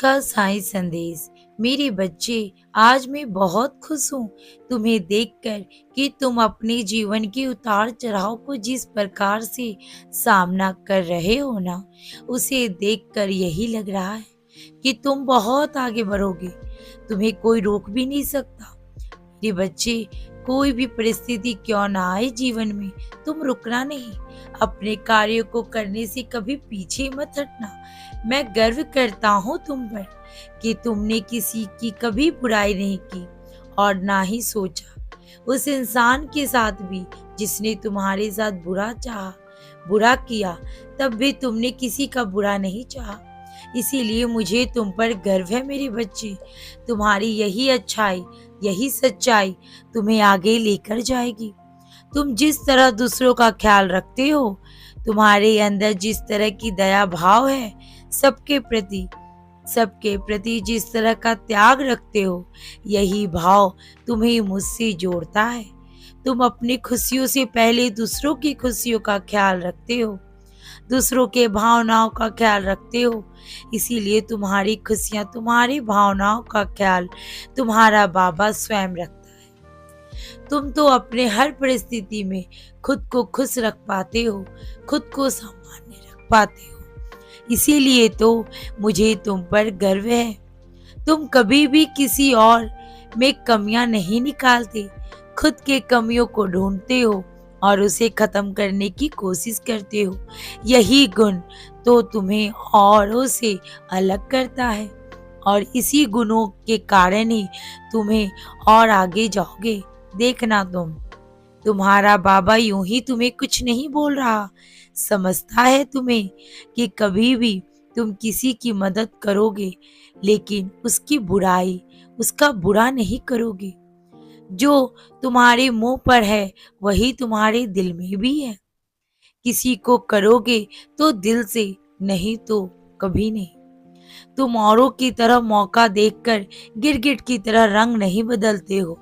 का साई संदेश। मेरे बच्चे, आज मैं बहुत खुश हूँ तुम्हें देखकर कि तुम अपने जीवन के उतार चढ़ाव को जिस प्रकार से सामना कर रहे हो ना, उसे देखकर यही लग रहा है कि तुम बहुत आगे बढ़ोगे। तुम्हें कोई रोक भी नहीं सकता। मेरे बच्चे, कोई भी परिस्थिति क्यों ना आए जीवन में, तुम रुकना नहीं। अपने कार्यों को करने से कभी पीछे मत हटना। मैं गर्व करता हूँ तुम पर कि तुमने किसी की कभी बुराई नहीं की और ना ही सोचा। उस इंसान के साथ भी जिसने तुम्हारे साथ बुरा किया, तब भी तुमने किसी का बुरा नहीं चाहा। इसीलिए मुझे तुम पर गर्व है मेरे बच्चे। तुम्हारी यही अच्छाई, यही सच्चाई तुम्हें आगे लेकर जाएगी। तुम जिस तरह दूसरों का ख्याल रखते हो, तुम्हारे अंदर जिस तरह की दया भाव है, सबके प्रति सबके प्रति जिस तरह का त्याग रखते हो, यही भाव तुम्हें मुझसे जोड़ता है। तुम अपनी खुशियों से पहले दूसरों की खुशियों का ख्याल रखते हो, दूसरों के भावनाओं का ख्याल रखते हो। इसीलिए तुम्हारी खुशियां, तुम्हारी भावनाओं का ख्याल तुम्हारा बाबा स्वयं रखता है। तुम तो अपने हर परिस्थिति में खुद को खुश रख पाते हो, खुद को सामान्य रख पाते हो। इसीलिए तो मुझे तुम पर गर्व है। तुम कभी भी किसी और में कमियां नहीं निकालते, खुद के कमियों को ढूंढते हो और उसे खत्म करने की कोशिश करते हो। यही गुण तो तुम्हें औरों से अलग करता है और इसी गुणों के कारण ही तुम्हें और आगे जाओगे। देखना, तुम्हारा बाबा यूं ही तुम्हें कुछ नहीं बोल रहा, समझता है तुम्हें कि कभी भी तुम किसी की मदद करोगे, लेकिन उसका बुरा नहीं करोगे। जो तुम्हारे मुंह पर है वही तुम्हारे दिल में भी है। किसी को करोगे तो दिल से, नहीं तो कभी नहीं। तुम औरों की तरह मौका देखकर गिरगिट की तरह रंग नहीं बदलते हो।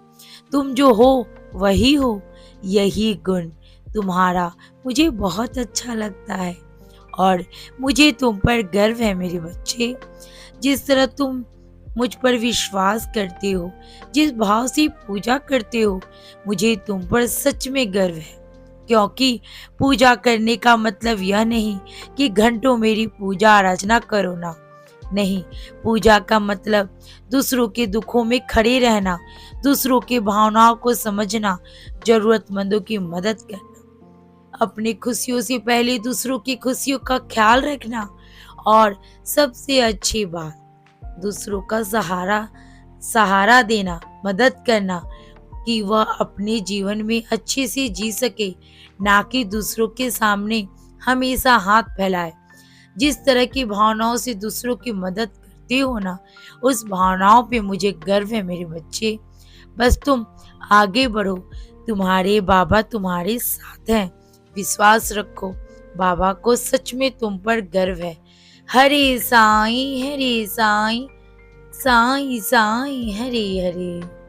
तुम जो हो वही हो। यही गुण तुम्हारा मुझे बहुत अच्छा लगता है और मुझे तुम पर गर्व है मेरे बच्चे। जिस तरह तुम मुझ पर विश्वास करते हो, जिस भाव से पूजा करते हो, मुझे तुम पर सच में गर्व है। क्योंकि पूजा करने का मतलब यह नहीं कि घंटों मेरी पूजा आराधना करो ना। नहीं, पूजा का मतलब दूसरों के दुखों में खड़े रहना, दूसरों की भावनाओं को समझना, जरूरतमंदों की मदद करना, अपनी खुशियों से पहले दूसरों की खुशियों का ख्याल रखना और सबसे अच्छी बात, दूसरों का सहारा देना, मदद करना कि वह अपने जीवन में अच्छे से जी सके, ना कि दूसरों के सामने हमेशा हाथ फैलाए। जिस तरह की भावनाओं से दूसरों की मदद करते हो ना, उस भावनाओं पे मुझे गर्व है मेरे बच्चे। बस तुम आगे बढ़ो, तुम्हारे बाबा तुम्हारे साथ हैं। विश्वास रखो, बाबा को सच में तुम पर गर्व है। हरे साईं, साईं साईं, हरे हरे।